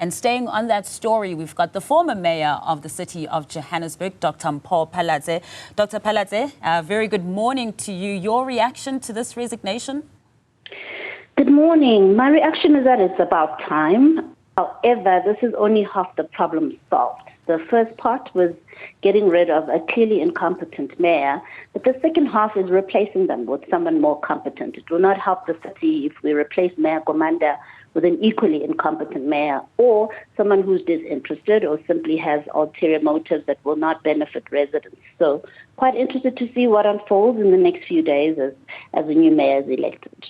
And staying on that story, we've got the former mayor of the city of Johannesburg, Dr Mpho Phalatse. Dr. Phalatse, very good morning to you. Your reaction to this resignation? Good morning. My reaction is that it's about time. However, this is only half the problem solved. The first part was getting rid of a clearly incompetent mayor, but the second half is replacing them with someone more competent. It will not help the city if we replace Mayor Gwamanda with an equally incompetent mayor or someone who's disinterested or simply has ulterior motives that will not benefit residents. So quite interested to see what unfolds in the next few days as a new mayor is elected.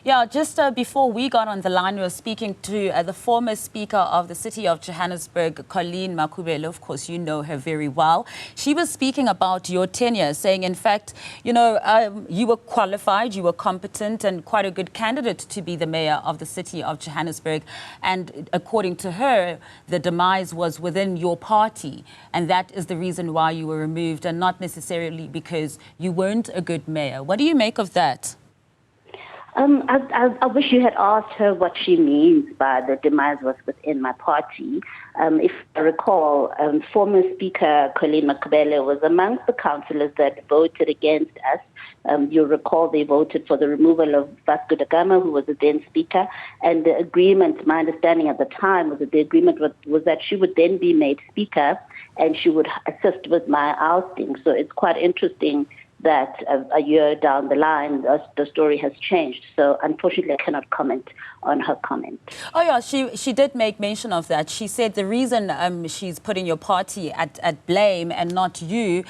Yeah, just before we got on the line, we were speaking to the former Speaker of the City of Johannesburg, Colleen Makubelo. Of course, you know her very well. She was speaking about your tenure, saying, in fact, you know, you were qualified, you were competent and quite a good candidate to be the mayor of the City of Johannesburg. And according to her, the demise was within your party. And that is the reason why you were removed and not necessarily because you weren't a good mayor. What do you make of that? I wish you had asked her what she means by the demise was within my party. If I recall, former Speaker Colleen Makubele was amongst the councillors that voted against us. You'll recall they voted for the removal of Vasco da Gama, who was the then Speaker, and the agreement, my understanding at the time, was that the agreement was that she would then be made Speaker and she would assist with my ousting. So it's quite interesting that a year down the line, the story has changed. So unfortunately, I cannot comment on her comment. Oh, yeah, she did make mention of that. She said the reason she's putting your party at blame and not you,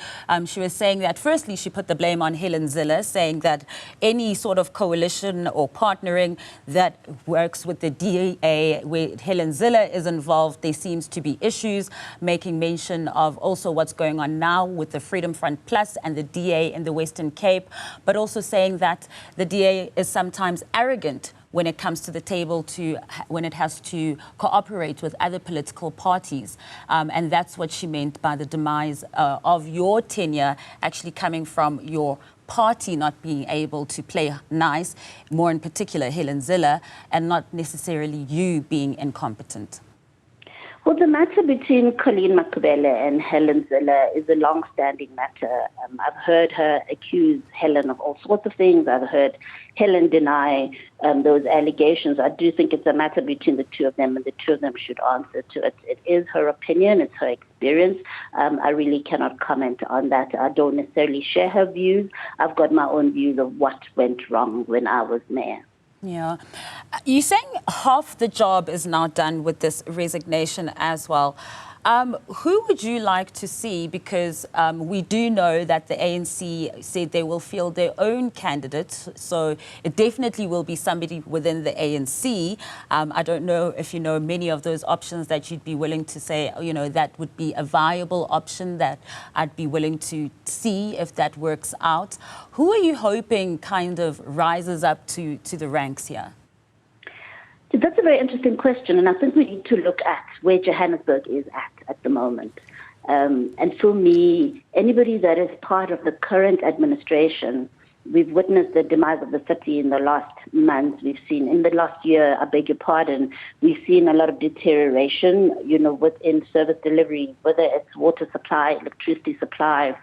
she was saying that firstly, she put the blame on Helen Zille, saying that any sort of coalition or partnering that works with the DA, where Helen Zille is involved, there seems to be issues, making mention of also what's going on now with the Freedom Front Plus and the DA in the Western Cape, but also saying that the DA is sometimes arrogant when it comes to the table when it has to cooperate with other political parties. And that's what she meant by the demise of your tenure actually coming from your party not being able to play nice, more in particular Helen Zille, and not necessarily you being incompetent. Well, the matter between Colleen Makubele and Helen Zille is a long-standing matter. I've heard her accuse Helen of all sorts of things. I've heard Helen deny those allegations. I do think it's a matter between the two of them, and the two of them should answer to it. It is her opinion. It's her experience. I really cannot comment on that. I don't necessarily share her views. I've got my own views of what went wrong when I was mayor. Yeah. You're saying half the job is now done with this resignation as well. Who would you like to see? Because we do know that the ANC said they will field their own candidates. So it definitely will be somebody within the ANC. I don't know if you know many of those options that you'd be willing to say, you know, that would be a viable option that I'd be willing to see if that works out. Who are you hoping kind of rises up to the ranks here? That's a very interesting question, and I think we need to look at where Johannesburg is at the moment. And for me, anybody that is part of the current administration, we've witnessed the demise of the city in the last month. We've seen, in the last year, I beg your pardon, we've seen a lot of deterioration, you know, within service delivery, whether it's water supply, electricity supply,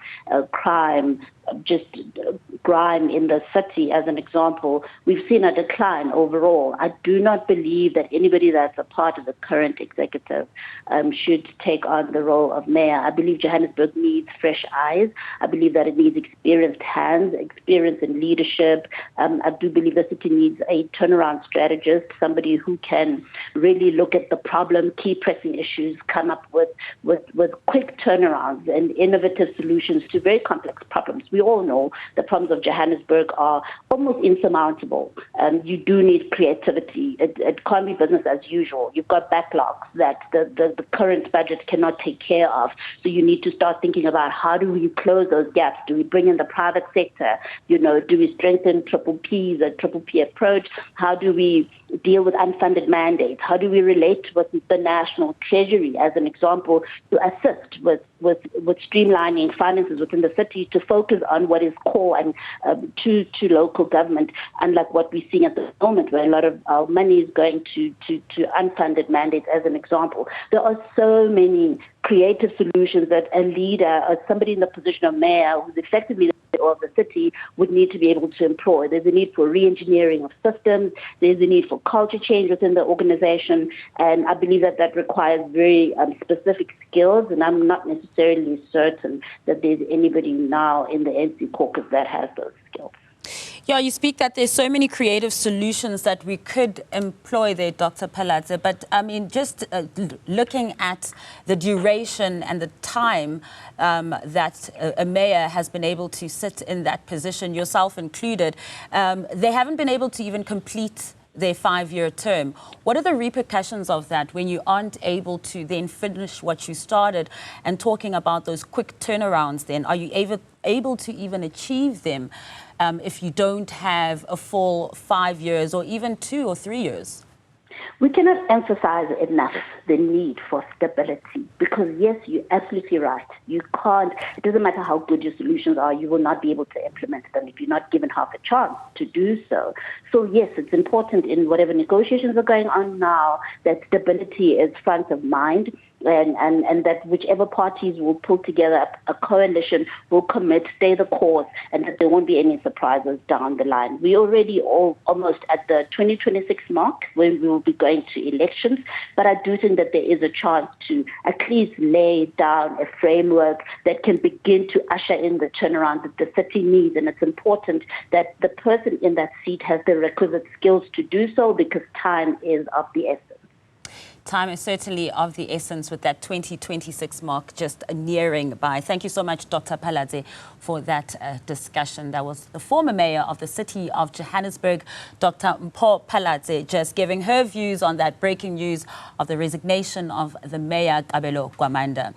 crime, just grime in the city, as an example. We've seen a decline overall. I do not believe that anybody that's a part of the current executive should take on the role of mayor. I believe Johannesburg needs fresh eyes. I believe that it needs experienced hands, experience in leadership. I do believe the city needs a turnaround strategist, somebody who can really look at the problem, key pressing issues, come up with quick turnarounds and innovative solutions to very complex problems. We all know the problems of Johannesburg are almost insurmountable. You do need creativity. It can't be business as usual. You've got backlogs that the current budget cannot take care of. So you need to start thinking about how do we close those gaps? Do we bring in the private sector? You do we strengthen Triple P's, a Triple P approach? How do we deal with unfunded mandates? How do we relate with the National Treasury, as an example, to assist with streamlining finances within the city to focus on what is core and to local government, unlike what we're seeing at the moment, where a lot of our money is going to unfunded mandates, as an example. There are so many creative solutions that a leader or somebody in the position of mayor who's effectively the leader of the city would need to be able to employ. There's a need for re-engineering of systems. There's a need for culture change within the organization. And I believe that requires very specific skills. And I'm not necessarily certain that there's anybody now in the NC caucus that has those skills. Yeah, you speak that there's so many creative solutions that we could employ there, Dr. Phalatse. But I mean, just looking at the duration and the time that a mayor has been able to sit in that position, yourself included, they haven't been able to even complete their 5-year term. What are the repercussions of that when you aren't able to then finish what you started? And talking about those quick turnarounds then, are you able to even achieve them if you don't have a full 5 years or even 2 or 3 years? We cannot emphasize enough the need for stability because, yes, you're absolutely right. You can't, it doesn't matter how good your solutions are, you will not be able to implement them if you're not given half a chance to do so. So, yes, it's important in whatever negotiations are going on now that stability is front of mind. And that whichever parties will pull together a coalition will commit, stay the course, and that there won't be any surprises down the line. We're already almost at the 2026 mark when we will be going to elections, but I do think that there is a chance to at least lay down a framework that can begin to usher in the turnaround that the city needs. And it's important that the person in that seat has the requisite skills to do so because time is of the essence. Time is certainly of the essence with that 2026 mark just nearing by. Thank you so much, Dr. Phalatse, for that discussion. That was the former mayor of the city of Johannesburg, Dr. Mpho Phalatse, just giving her views on that breaking news of the resignation of the mayor, Kabelo Gwamanda.